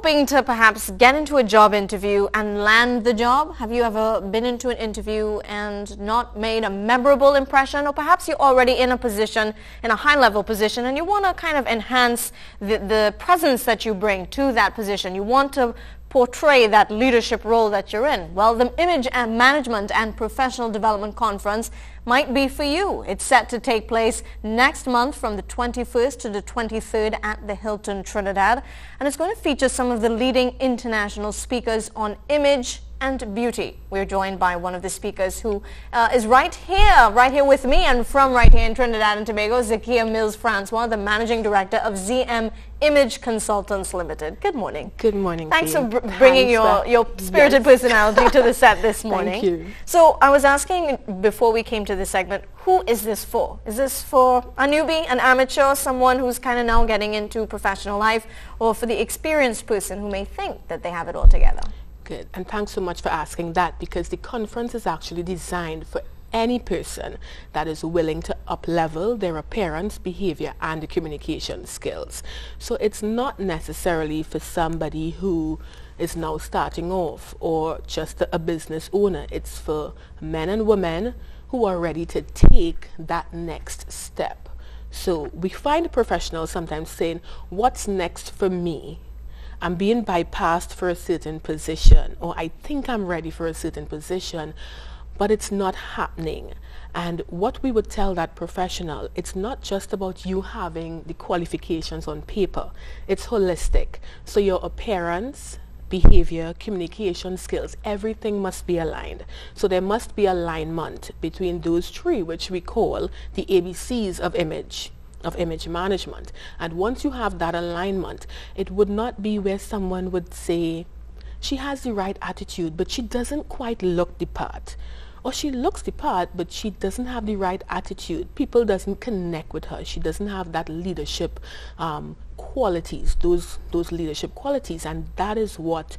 hoping to perhaps get into a job interview and land the job? Have you ever been into an interview and not made a memorable impression? Or perhaps you're already in a position, in a high-level position, and you want to kind of enhance the presence that you bring to that position. You want to portray that leadership role that you're in. Well, the Image and Management and Professional Development Conference might be for you. It's set to take place next month from the 21st to the 23rd at the Hilton Trinidad, and it's going to feature some of the leading international speakers on image and beauty. We're joined by one of the speakers who is right here with me, and from right here in Trinidad and Tobago, Zakia Mills-Francois, the Managing Director of ZM Image Consultants Limited. Good morning. Good morning. Thanks for bringing your spirited personality to the set this morning. Thank you. So I was asking before we came to this segment, who is this for? Is this for a newbie, an amateur, someone who's kind of now getting into professional life, or for the experienced person who may think that they have it all together? Good. And thanks so much for asking that, because the conference is actually designed for any person that is willing to up-level their appearance, behavior, and the communication skills. So it's not necessarily for somebody who is now starting off or just a business owner. It's for men and women who are ready to take that next step. So we find professionals sometimes saying, what's next for me? I'm being bypassed for a certain position, or I think I'm ready for a certain position, but it's not happening. And what we would tell that professional, it's not just about you having the qualifications on paper. It's holistic. So your appearance, behavior, communication skills, everything must be aligned. So there must be alignment between those three, which we call the ABCs of image management. And once you have that alignment, it would not be where someone would say, she has the right attitude, but she doesn't quite look the part. Or she looks the part, but she doesn't have the right attitude. People doesn't connect with her. She doesn't have that leadership qualities, those leadership qualities. And that is what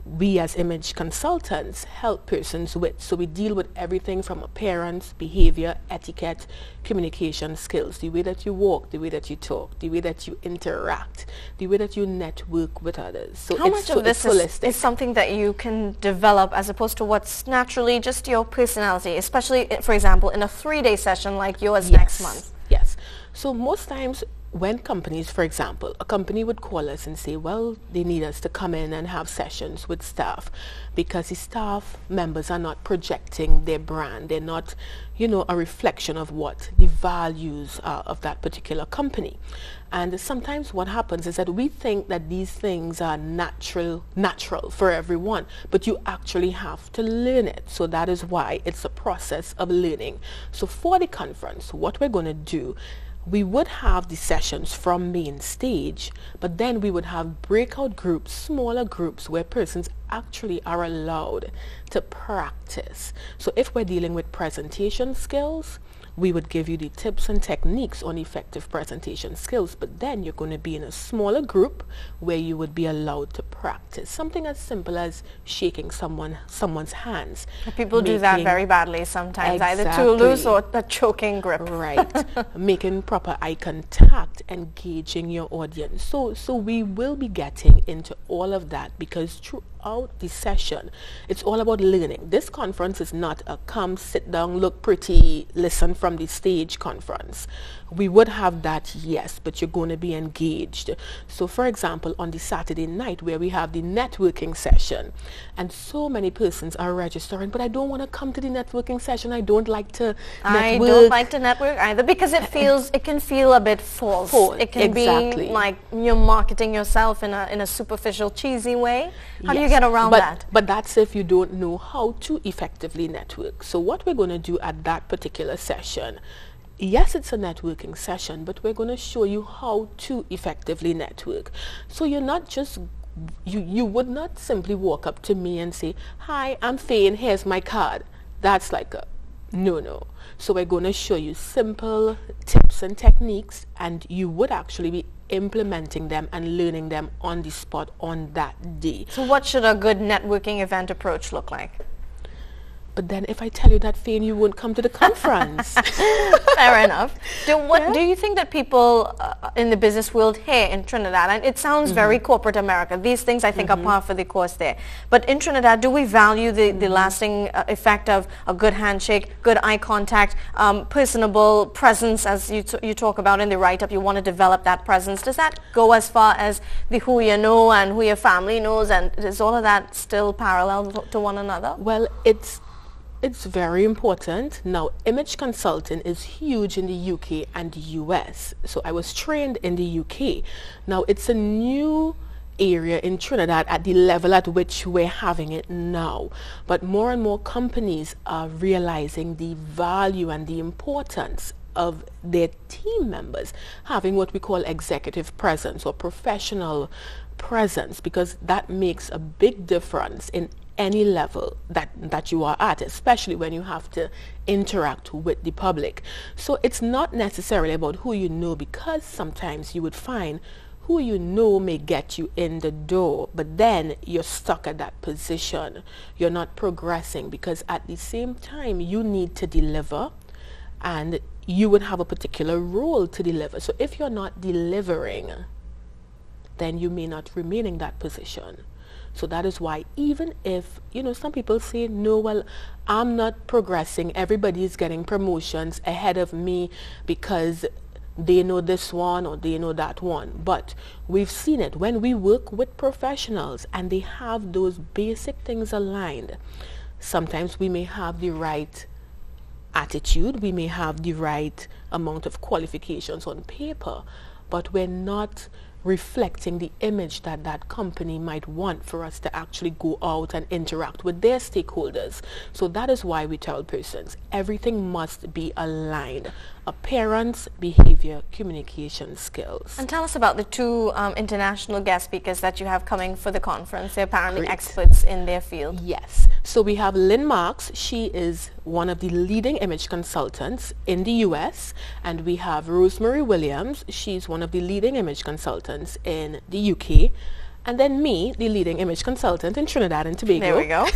we as image consultants help persons with. So we deal with everything from appearance, behavior, etiquette, communication skills, the way that you walk, the way that you talk, the way that you interact, the way that you network with others. So how much of this is something that you can develop as opposed to what's naturally just your personality, especially, for example, in a 3-day session like yours next month? Yes. So most times when companies, for example, a company would call us and say, well, they need us to come in and have sessions with staff because the staff members are not projecting their brand. They're not, a reflection of what the values are of that particular company. And sometimes what happens is that we think that these things are natural for everyone, but you actually have to learn it. So that is why it's a process of learning. So for the conference, what we're going to do, we would have the sessions from main stage, but then we would have breakout groups, smaller groups, where persons actually are allowed to practice. So if we're dealing with presentation skills, we would give you the tips and techniques on effective presentation skills, but then you're going to be in a smaller group where you would be allowed to practice something as simple as shaking someone's hands. People do that very badly sometimes, either too loose or a choking grip. Right. Making proper eye contact, engaging your audience. So we will be getting into all of that, because throughout the session, it's all about learning. This conference is not a come, sit down, look pretty, listen from the stage conference. We would have that, yes, but you're going to be engaged. So for example, on the Saturday night where we have the networking session, and so many persons are registering, but I don't want to come to the networking session. I don't like to network. I don't like to network either, because it can feel a bit false. It can be like you're marketing yourself in a superficial, cheesy way. How do you get around that? But that's if you don't know how to effectively network. So what we're going to do at that particular session, yes, it's a networking session, but we're going to show you how to effectively network. So you're not just, you would not simply walk up to me and say, hi, I'm Faye, here's my card. That's like a no. So we're going to show you simple tips and techniques, and you would actually be implementing them and learning them on the spot on that day. So what should a good networking event approach look like? But then if I tell you that, Fane, you won't come to the conference. Fair enough. Do you think that people in the business world here in Trinidad, and it sounds very corporate America, these things I think are par for the course there, but in Trinidad, do we value the lasting effect of a good handshake, good eye contact, personable presence, as you talk about in the write-up? You want to develop that presence. Does that go as far as the who you know and who your family knows, and is all of that still parallel to one another? Well, it's very important. Now, image consulting is huge in the UK and the US. So I was trained in the UK. Now, it's a new area in Trinidad at the level at which we're having it now. But more and more companies are realizing the value and the importance of their team members having what we call executive presence or professional presence, because that makes a big difference in any level that you are at, especially when you have to interact with the public. So it's not necessarily about who you know, because sometimes you would find who you know may get you in the door, but then you're stuck at that position. You're not progressing because at the same time you need to deliver, and you would have a particular role to deliver. So if you're not delivering, then you may not remain in that position. So that is why, even if, some people say, no, well, I'm not progressing, everybody is getting promotions ahead of me because they know this one or they know that one. But we've seen it when we work with professionals and they have those basic things aligned. Sometimes we may have the right attitude, we may have the right amount of qualifications on paper, but we're not reflecting the image that that company might want for us to actually go out and interact with their stakeholders. So that is why we tell persons everything must be aligned: appearance, behavior, communication skills. And tell us about the two international guest speakers that you have coming for the conference. They're apparently experts in their field. Yes. So we have Lynn Marks. She is one of the leading image consultants in the US. And we have Rosemary Williams. She's one of the leading image consultants in the UK. And then me, the leading image consultant in Trinidad and Tobago. There we go.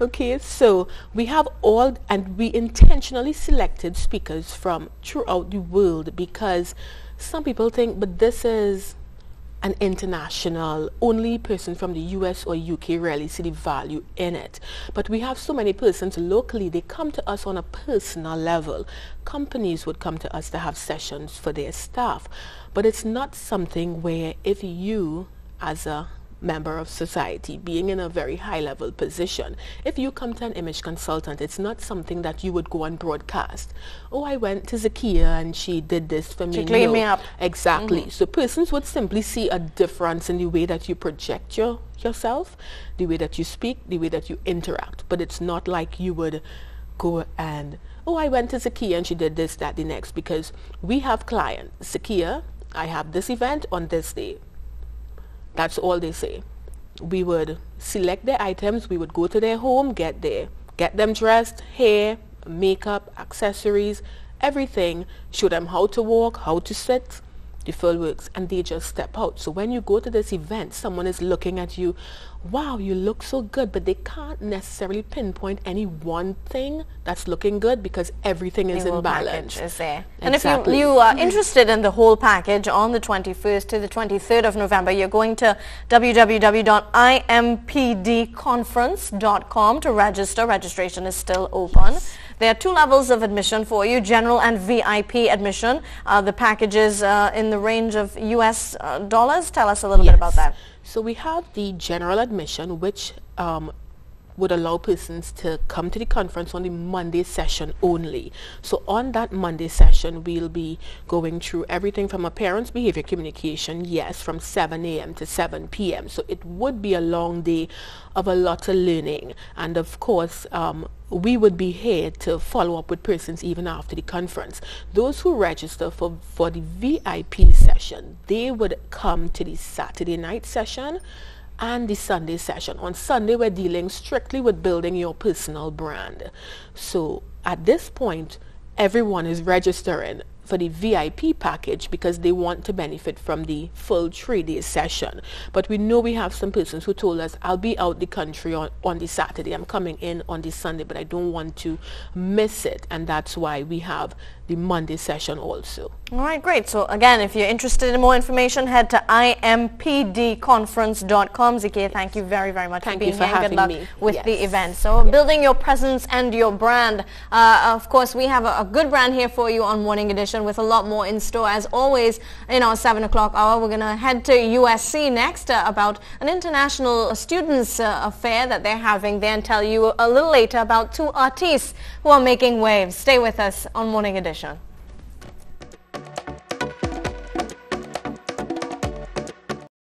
Okay, so we have all, and we intentionally selected speakers from throughout the world, because some people think, but this is an international, only person from the US or UK really see the value in it. But we have so many persons locally, they come to us on a personal level. Companies would come to us to have sessions for their staff. But it's not something where, if you, as a member of society, being in a very high level position, if you come to an image consultant, it's not something that you would go and broadcast. Oh, I went to Zakia and she did this for me. She cleaned me up. Exactly. So persons would simply see a difference in the way that you project yourself, the way that you speak, the way that you interact. But it's not like you would go and, oh, I went to Zakia and she did this, that, the next, because we have clients. Zakia, I have this event on this day. That's all they say. We would select their items, we would go to their home, get them dressed, hair, makeup, accessories, everything, show them how to walk, how to sit, the full works, and they just step out. So when you go to this event, someone is looking at you, wow, you look so good, but they can't necessarily pinpoint any one thing that's looking good, because everything is in balance. Is there. Exactly. And if you are interested in the whole package, on the 21st to the 23rd of November, you're going to www.impdconference.com to register. Registration is still open. Yes. There are two levels of admission for you, general and VIP admission. The package is in the range of US dollars. Tell us a little bit about that. So we have the general admission, which would allow persons to come to the conference on the Monday session only. So on that Monday session, we'll be going through everything from appearance, behavior, communication, yes, from 7 a.m. to 7 p.m. So it would be a long day of a lot of learning. And of course, we would be here to follow up with persons even after the conference. Those who register for the VIP session, they would come to the Saturday night session and the Sunday session. On Sunday, we're dealing strictly with building your personal brand. So at this point, everyone is registering. for the VIP package because they want to benefit from the full 3-day session. But we know we have some persons who told us, I'll be out the country on the Saturday, I'm coming in on the Sunday, but I don't want to miss it, and that's why we have the Monday session also. All right, great. So again, if you're interested in more information, head to impdconference.com. ZK, thank you very, very much for being here. Good luck with the event. So building your presence and your brand. Of course, we have a good brand here for you on Morning Edition with a lot more in store. As always, in our 7 o'clock hour, we're going to head to USC next about an international students affair that they're having there, and tell you a little later about 2 artists who are making waves. Stay with us on Morning Edition.